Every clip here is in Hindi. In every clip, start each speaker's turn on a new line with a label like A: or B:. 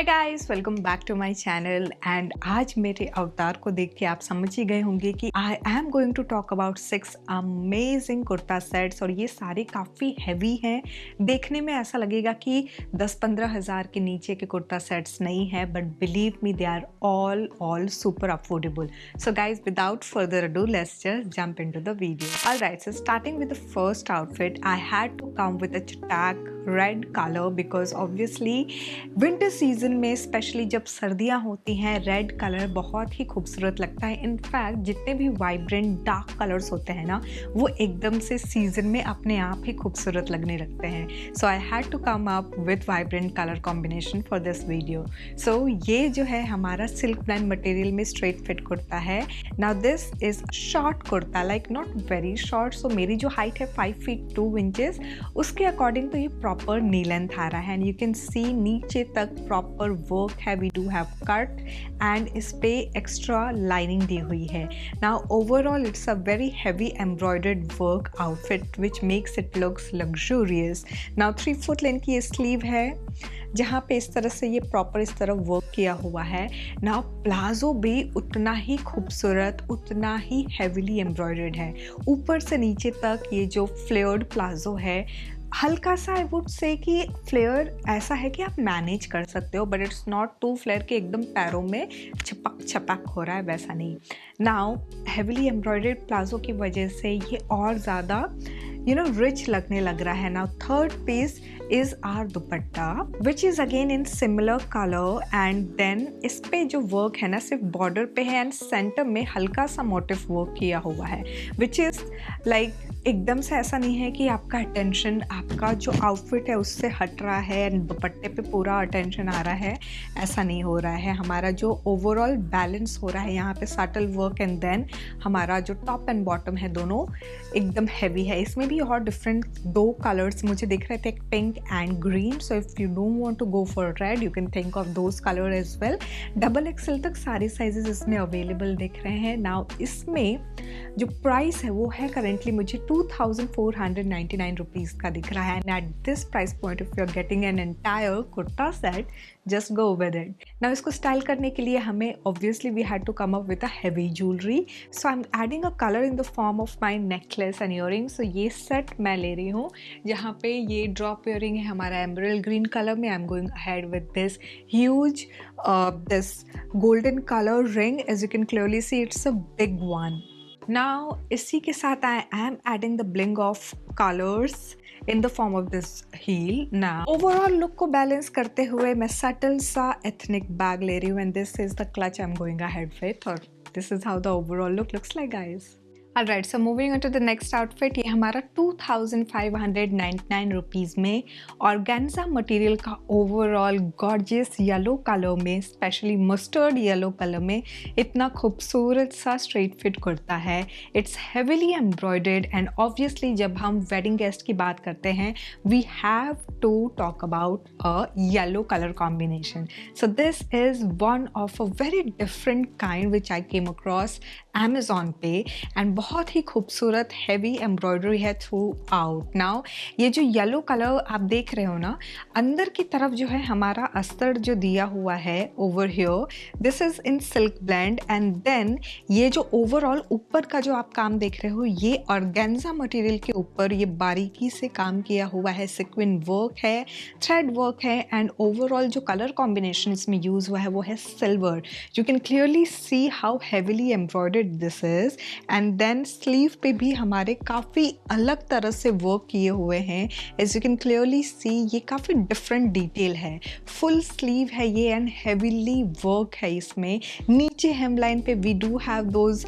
A: Hi guys, welcome back to my channel. And आज मेरे अवतार को देख के आप समझ ही गए होंगे कि I am going to talk about 6 amazing kurta sets. और ये सारे काफ़ी हैवी हैं। देखने में ऐसा लगेगा कि 10-15 हज़ार के नीचे के कुर्ता सेट्स नहीं है, but believe me they are all super affordable. So guys, without further ado, let's just jump into the video. Alright, so starting with the first outfit, I had to come with a चटाक red colour because obviously winter season में स्पेशली जब सर्दियाँ होती हैं, रेड कलर बहुत ही खूबसूरत लगता है। इनफैक्ट जितने भी वाइब्रेंट डार्क कलर्स होते हैं ना, वो एकदम से सीजन में अपने आप ही खूबसूरत लगने लगते हैं। So I had to come up with vibrant colour combination for this video. So ये जो है हमारा सिल्क ब्लेंड मटेरियल में स्ट्रेट फिट कुर्ता है। Now this is short kurta, like not very short. So मेरी जो हाइट है 5 फीट 2 इंचेस, उसके अकॉर्डिंग तो ये प्रॉपर नी लेंथ आ रहा है। एंड यू कैन सी नीचे तक प्रॉपर वर्क है। We do have cut and इस पे एक्स्ट्रा लाइनिंग दी हुई है। Now overall it's a very heavy embroidered work outfit which makes it looks luxurious. Now 3 foot length की ये स्लीव है, जहाँ पे इस तरह से ये प्रॉपर इस तरह वर्क किया हुआ है। नाउ प्लाजो भी उतना ही खूबसूरत, उतना ही हैवीली एम्ब्रॉयडर्ड है। ऊपर से नीचे तक ये जो फ्लेयर्ड प्लाजो है, हल्का सा आई वुड से कि फ्लेयर ऐसा है कि आप मैनेज कर सकते हो, but it's not too flare कि एकदम पैरों में छपक छपक हो रहा है, वैसा नहीं। नाउ हैवीली एम्ब्रॉयडर्ड प्लाजो की वजह से ये और ज़्यादा रिच लगने लग रहा है। Now third piece is our dupatta which is again in similar colour. And then इस पे जो वर्क है ना, सिर्फ बॉर्डर पे है एंड सेंटर में हल्का सा मोटिव वर्क किया हुआ है, विच इज़ लाइक एकदम से ऐसा नहीं है कि आपका अटेंशन आपका जो आउटफिट है उससे हट रहा है एंड दुपट्टे पे पूरा अटेंशन आ रहा है, ऐसा नहीं हो रहा है। हमारा जो ओवरऑल बैलेंस हो रहा है यहाँ पे सटल वर्क, एंड देन हमारा जो टॉप एंड बॉटम है दोनों एकदम हैवी है। इसमें भी और डिफरेंट 2 कलर्स मुझे दिख रहे थे, एक pink and green. So if you don't want to go for red, you can think of those colour as well. XXL तक सारे साइजेस इसमें अवेलेबल दिख रहे हैं। नाउ इसमें जो प्राइस है वो है करेंटली मुझे 2499 रुपीज़ का दिख रहा है। And at this price point if you are getting an entire kurta set, just go with it. Now इसको स्टाइल करने के लिए हमें obviously we had to come up with a heavy jewellery. So I am adding a colour in the form of my necklace and earring. So ये सेट मैं ले रही हूँ, जहाँ पे ये ड्रॉप ईयरिंग है हमारा एमरल्ड ग्रीन कलर में। I am going ahead with this huge this golden colour ring. As you can clearly see it's a big one. Now इसी के साथ I am adding the bling of colours in the form of this heel. Now overall look को बैलेंस करते हुए मैं सटल सा एथनिक बैग ले रही हूँ, and this is the clutch I am going ahead with, और this is how the overall look looks like guys. Alright, so moving on to the next outfit, ये हमारा 2599 रुपीज़ में ऑर्गेन्जा मटेरियल का ओवरऑल गॉर्जियस येलो कलर में, स्पेशली मस्टर्ड येलो कलर में इतना खूबसूरत सा स्ट्रेट फिट कुर्ता है। It's heavily embroidered and obviously जब हम वेडिंग गेस्ट की बात करते हैं, we have to talk about a yellow colour combination. So this is one of a very different kind which I came across Amazon पे, एंड बहुत ही खूबसूरत हैवी एम्ब्रॉयडरी है थ्रू आउट। नाउ ये जो येलो कलर आप देख रहे हो ना, अंदर की तरफ जो है हमारा अस्तर जो दिया हुआ है over here, this is in silk blend. And then ये जो ओवरऑल ऊपर का जो आप काम देख रहे हो, ये ऑर्गेन्जा मटेरियल के ऊपर ये बारीकी से काम किया हुआ है। सिक्विन वर्क है, थ्रेड वर्क है, एंड ओवरऑल जो कलर कॉम्बिनेशन इसमें यूज़ हुआ है वो है silver. You can clearly see how heavily embroidered this is। and then sleeve पे भी हमारे काफ़ी अलग तरह से वर्क किए हुए हैं। as you can clearly see ये काफ़ी डिफरेंट डिटेल है। फुल स्लीव है ये एंड हेवीली वर्क है इसमें। नीचे हेमलाइन पे we do have those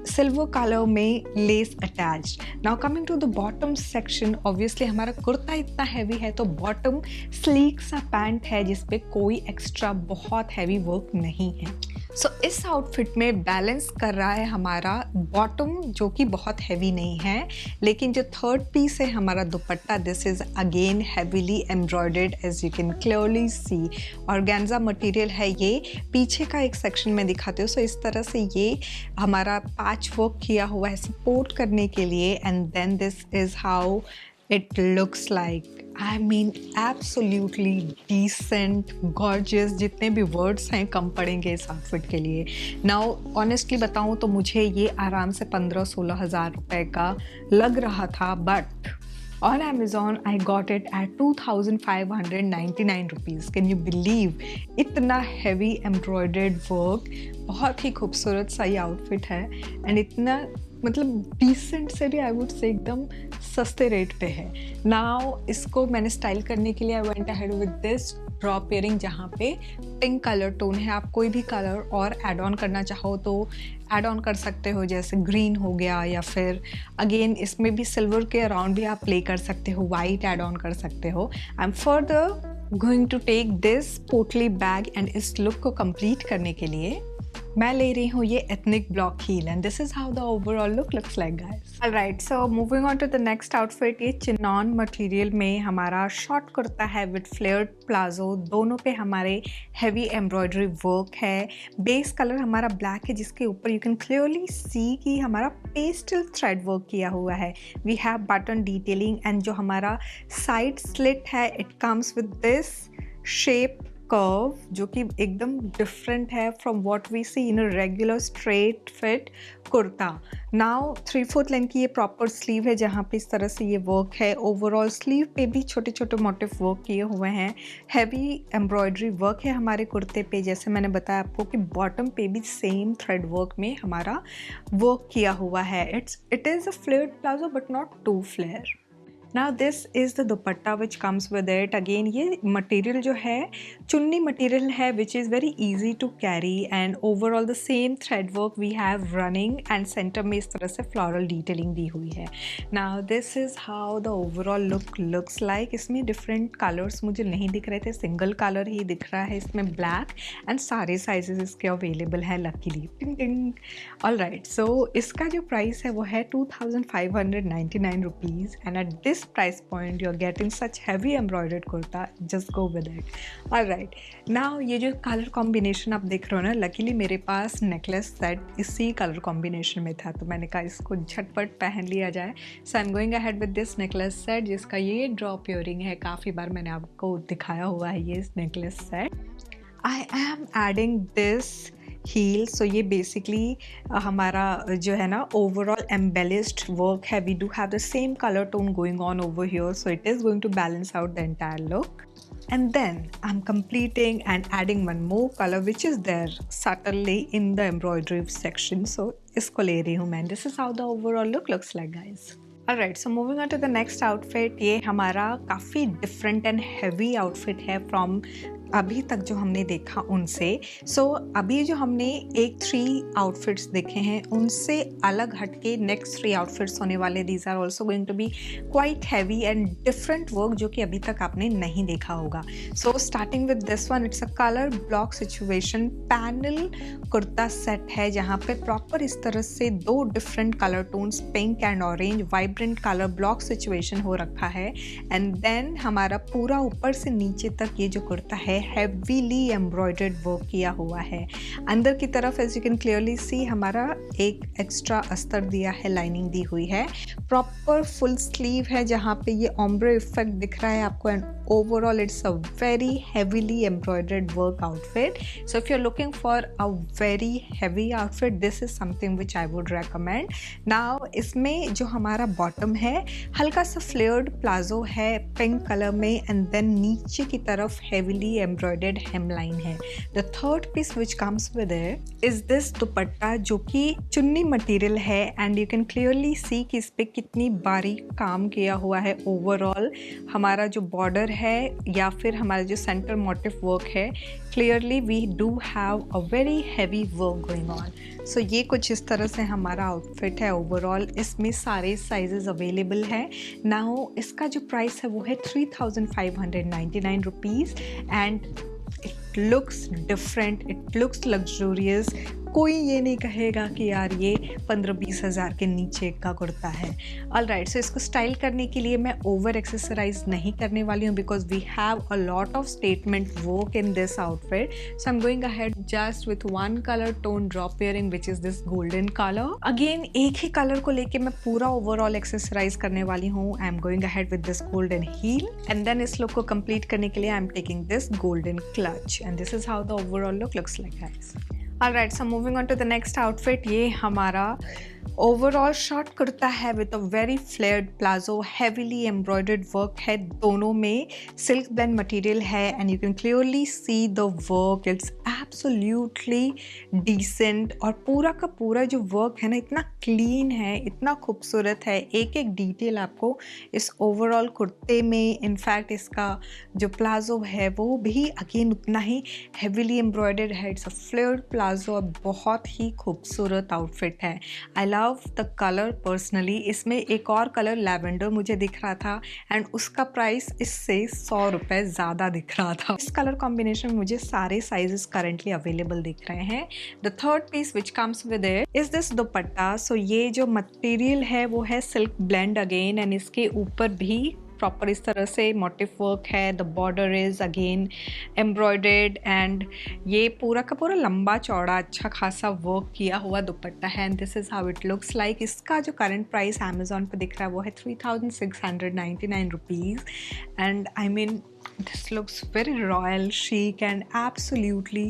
A: silver colour में lace attached. Now coming to the bottom section, obviously हमारा कुर्ता इतना हैवी है तो बॉटम स्लीक सा पैंट है जिसपे कोई एक्स्ट्रा बहुत हैवी वर्क नहीं है। सो इस आउटफिट में बैलेंस कर रहा है हमारा बॉटम, जो कि बहुत हैवी नहीं है, लेकिन जो थर्ड पीस है हमारा dupatta, this is again heavily embroidered as you can clearly see. Organza material है ये। पीछे का एक सेक्शन में दिखाते हो, सो इस तरह से ये हमारा पैच वर्क किया हुआ है सपोर्ट करने के लिए। And then this is how it looks like. I mean absolutely decent, gorgeous, जितने भी वर्ड्स हैं कम पड़ेंगे इस आउटफिट के लिए। नाउ ऑनेस्टली बताऊं तो मुझे ये आराम से 15-16 हज़ार रुपये का लग रहा था, but on Amazon I got it at 2599 rupees. Can you believe? इतना heavy embroidered work, बहुत ही खूबसूरत सा ये आउटफिट है एंड इतना मतलब डिसेंट से भी आई वुड से एकदम सस्ते रेट पे है। नाउ इसको मैंने स्टाइल करने के लिए I went ahead with this drop earring जहाँ पे पिंक कलर टोन है। आप कोई भी कलर और ऐड ऑन करना चाहो तो ऐड ऑन कर सकते हो, जैसे ग्रीन हो गया, या फिर अगेन इसमें भी सिल्वर के अराउंड भी आप प्ले कर सकते हो, वाइट ऐड ऑन कर सकते हो। I am further going to take this potli bag and इस लुक को कंप्लीट करने के लिए मैं ले रही हूँ ये ethnic block heel and this is how the overall look looks like guys. Alright, so moving on to the next outfit. ये चिनॉन मटेरियल में हमारा शॉर्ट कुर्ता है विद फ्लेयर्ड प्लाजो, दोनों पे हमारे हैवी एम्ब्रॉयडरी वर्क है। बेस कलर हमारा ब्लैक है जिसके ऊपर यू कैन क्लियरली सी कि हमारा पेस्टल थ्रेड वर्क किया हुआ है। We have button detailing and जो हमारा साइड स्लिट है it comes with this shape curve जो कि एकदम डिफरेंट है from what we see in a regular straight fit kurta. Now 3/4 length की ये प्रॉपर स्लीव है जहाँ पे इस तरह से ये वर्क है। ओवरऑल स्लीव पे भी छोटे छोटे मोटिव वर्क किए हुए हैं। हैवी एम्ब्रॉयडरी वर्क है हमारे कुर्ते पे, जैसे मैंने बताया आपको कि बॉटम पे भी सेम थ्रेड वर्क में हमारा वर्क किया हुआ है। It is a flared palazzo but not too flare. Now this is the dupatta which comes with it. Again ये material जो है चुन्नी material है which is very easy to carry and overall the same thread work we have running and center में इस तरह से floral detailing दी हुई है। Now this is how the overall look looks like. इसमें different colors मुझे नहीं दिख रहे थे, single color ही दिख रहा है इसमें black and सारे sizes इसके available हैं luckily. Ding ding. Alright, so इसका जो price है वो है 2599 rupees and at this price point you're getting such heavy embroidered kurta, just go with it. All right, now ये जो कलर कॉम्बिनेशन आप देख रहे हो ना, लकीली मेरे पास नेकलेस सेट इसी कलर कॉम्बिनेशन में था तो मैंने कहा इसको झटपट पहन लिया जाए। So I am going ahead with this necklace set जिसका ये ड्रॉप इयरिंग है। काफ़ी बार मैंने आपको दिखाया हुआ है ये necklace set. I am adding this heel. So ये बेसिकली हमारा जो है ना ओवरऑल एम्बेलिश्ड वर्क है। We do have the same colour tone going on over here, so it is going to balance out the entire look. And then I'm completing and adding one more color which is there subtly in the embroidery section. So इसको ले रही हूँ मैं। This is how the overall look looks like, guys. Alright, so moving on to the next outfit. ये हमारा काफ़ी different and heavy outfit है from अभी तक जो हमने देखा उनसे। सो अभी जो हमने एक 3 आउटफिट्स देखे हैं उनसे अलग हटके नेक्स्ट 3 आउटफिट्स होने वाले। These are also going to be quite heavy and different work जो कि अभी तक आपने नहीं देखा होगा। So starting with this one, it's a colour block situation panel kurta set है जहाँ पे प्रॉपर इस तरह से 2 different colour tones pink and orange vibrant colour block situation हो रखा है। एंड देन हमारा पूरा ऊपर से नीचे तक ये जो कुर्ता है हेवीली एम्ब्रॉयडर्ड वर्क किया हुआ है। अंदर की तरफ as you can clearly see हमारा एक एक्स्ट्रा अस्तर दिया है, लाइनिंग दी हुई है। प्रॉपर फुल स्लीव है जहाँ पे ये ओम्ब्रे इफेक्ट दिख रहा है आपको and overall it's a very heavily embroidered work outfit. So if you are looking for a very heavy outfit this is something which I would recommend. Now इसमें जो हमारा बॉटम है हल्का सा फ्लेयर्ड प्लाजो है पिंक कलर में एंड देन नीचे की तरफ हेवीली एम्ब्रॉयडर्ड हेमलाइन है। The third piece which comes with it is this dupatta जो कि चुन्नी मटेरियल है एंड यू कैन क्लियरली सी कि इस पे कितनी बारीक काम किया हुआ है। ओवरऑल हमारा जो बॉर्डर है या फिर हमारा जो सेंटर मोटिव वर्क है, clearly we do have a very heavy work going on. So ये कुछ इस तरह से हमारा आउटफिट है। ओवरऑल इसमें सारे साइजेस अवेलेबल हैं। नाउ इसका जो प्राइस है वो है 3599 rupees and it looks different, it looks luxurious, कोई ये नहीं कहेगा कि यार ये 15-20 हज़ार के नीचे का कुर्ता है। ऑलराइट, सो इसको स्टाइल करने के लिए मैं ओवर एक्सेसराइज नहीं करने वाली हूँ because we have a lot of statement work in this outfit. So I am going ahead just with one colour tone drop earring which is this golden colour. Again एक ही कलर को लेके मैं पूरा ओवरऑल एक्सेसराइज करने वाली हूँ। I am going ahead with this golden heel and then इस लुक को कंप्लीट करने के लिए I am taking this golden clutch and this is how the overall look looks like guys. Alright, so moving on to the next outfit, ये हमारा ओवरऑल शॉर्ट कुर्ता है with a very flared palazzo, heavily embroidered work है, दोनों में सिल्क ब्लेंड मटेरियल है and you can clearly see the work, it's absolutely decent और पूरा का पूरा जो वर्क है ना इतना क्लीन है, इतना खूबसूरत है, एक एक डिटेल आपको इस ओवरऑल कुर्ते में, इनफैक्ट इसका जो प्लाजो है वो भी अगेन उतना ही हेवीली एम्ब्रॉयडर्ड है, इट्स अ फ्लेयर्ड प्लाजो और बहुत ही खूबसूरत आउटफिट है। I love the colour personally. इसमें एक और कलर लैवेंडर मुझे दिख रहा था एंड उसका प्राइस इससे 100 रुपये ज़्यादा दिख रहा था। इस कलर कॉम्बिनेशन में मुझे सारे साइजेस करंटली अवेलेबल दिख रहे हैं। The third piece which comes with it is this dupatta. So ये जो मटेरियल है वो है सिल्क ब्लेंड अगेन एंड इसके ऊपर भी प्रॉपर इस तरह से मोटिव वर्क है। The border is again embroidered and ये पूरा का पूरा लंबा चौड़ा अच्छा खासा वर्क किया हुआ दुपट्टा है and this is how it looks like. इसका जो करंट प्राइस अमेजोन पे दिख रहा है वो है 3699 rupees and I mean this looks very royal, chic and absolutely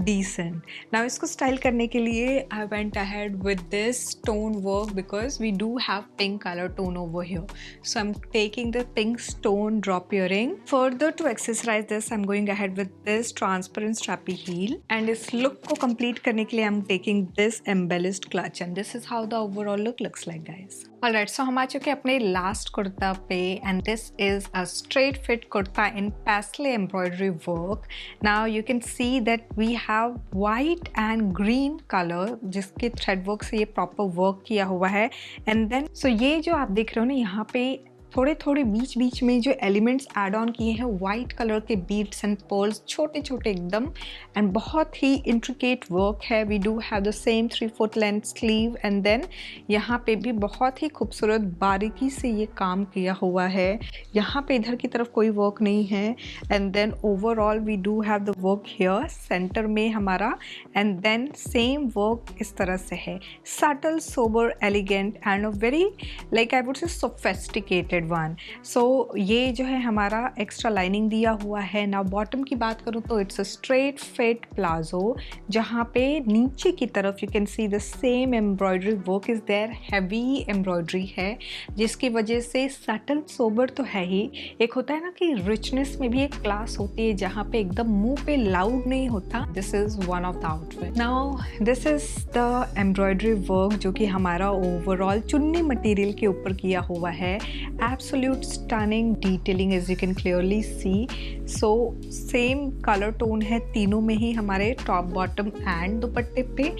A: decent. Now इसको स्टाइल करने के लिए I went ahead with this stone work because we do have pink color tone over here. So I'm taking the pink stone drop earring. Further to accessorize this, I'm going ahead with this transparent strappy heel. And इस look को complete करने के लिए I'm taking this embellished clutch and this is how the overall look looks like guys. Alright, so हम आ चुके हैं अपने लास्ट कुर्ता पे and this is a straight fit kurta in paisley embroidery work. Now you can see that we have white and green color जिसके thread work से ये proper work किया हुआ है and then so ये जो आप देख रहे हो ना यहाँ पे थोड़े थोड़े बीच बीच में जो एलिमेंट्स ऐड ऑन किए हैं वाइट कलर के बीट्स एंड पर्ल्स छोटे छोटे एकदम एंड बहुत ही इंट्रिकेट वर्क है। We do have the same 3/4 length sleeve and then यहाँ पे भी बहुत ही खूबसूरत बारीकी से ये काम किया हुआ है। यहाँ पे इधर की तरफ कोई वर्क नहीं है and then overall we do have the work here centre में हमारा एंड देन सेम वर्क इस तरह से है, subtle sober elegant and a very like I would say sophisticated one. So ये जो है हमारा एक्स्ट्रा लाइनिंग दिया हुआ है। नाउ बॉटम की बात करूँ तो it's a straight fit palazzo जहाँ पे नीचे की तरफ you can see the same embroidery work is there, heavy embroidery है जिसकी वजह से सटल सोबर तो है ही, एक होता है ना कि रिचनेस में भी एक क्लास होती है जहाँ पे एकदम मुंह पे लाउड नहीं होता। This is one of the outfit. Now this is the embroidery work जो कि हमारा ओवरऑल चुन्नी मटेरियल के ऊपर किया हुआ है। Absolute stunning detailing as you can clearly see. So same color tone है तीनों में ही हमारे top bottom and दुपट्टे पे।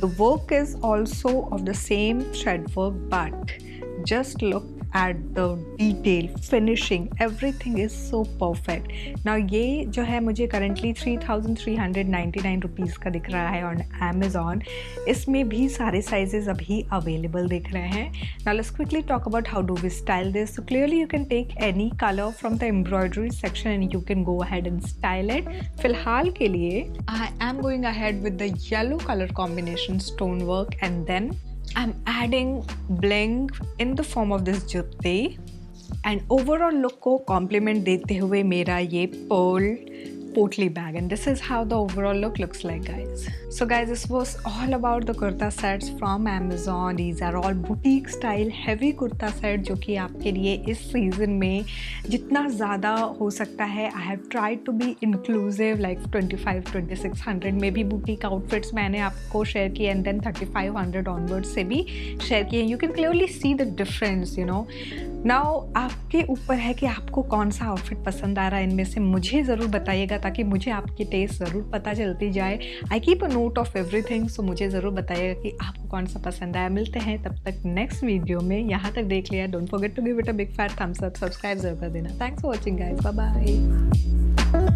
A: The work is also of the same thread work but just look at the detail, finishing, everything is so perfect. Now ये जो है मुझे currently 3399 रुपीज़ का दिख रहा है on Amazon। इसमें भी सारे sizes अभी available दिख रहे हैं। Now let's quickly talk about how do we style this. So clearly you can take any color from the embroidery section and you can go ahead and style it. फिलहाल के लिए I am going ahead with the yellow color combination stone work and then I'm adding bling in the form of this jutte and overall look को compliment देते हुए मेरा ये pearl potli bag and this is how the overall look looks like guys. So guys, this was all about the kurta sets from Amazon. These are all boutique style heavy kurta set जो कि आपके लिए इस सीजन में जितना ज़्यादा हो सकता है I have tried to be inclusive like 25-2600 में भी boutique outfits मैंने आपको शेयर किए and then 3500 onwards से भी शेयर किए। You can clearly see the difference, you know. Now आपके ऊपर है कि आपको कौन सा आउटफिट पसंद आ रहा है, इनमें से मुझे ज़रूर बताइएगा ताकि मुझे आपकी टेस्ट ज़रूर पता चलती जाए। I keep a note of everything, so मुझे ज़रूर बताइएगा कि आपको कौन सा पसंद आया। मिलते हैं तब तक नेक्स्ट वीडियो में। यहाँ तक देख लिया, don't forget to give it a big fat thumbs up, subscribe जरूर कर देना। Thanks for watching guys, bye bye.